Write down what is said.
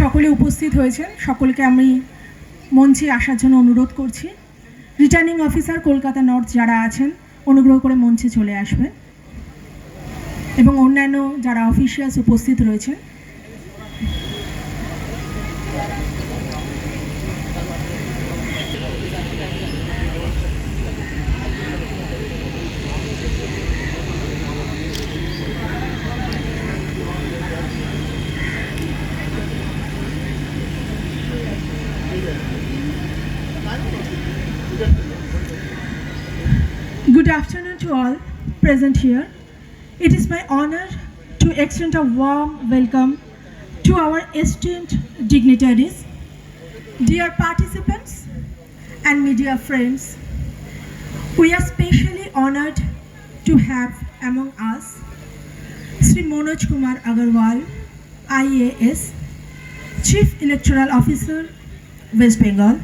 সকলে উপস্থিত হয়েছেন, সকলকে আমি মঞ্চে আসার জন্য অনুরোধ করছি। রিটার্নিং অফিসার কলকাতা নর্থ যারা আছেন অনুগ্রহ করে মঞ্চে চলে আসবেন এবং অন্যান্য যারা অফিসিয়ালস উপস্থিত রয়েছেন। Good afternoon to all present here. It is my honor to extend a warm welcome to our esteemed dignitaries, dear participants and media friends. We are specially honored to have among us Sri Manoj Kumar Agarwal, IAS, Chief Electoral Officer, West Bengal.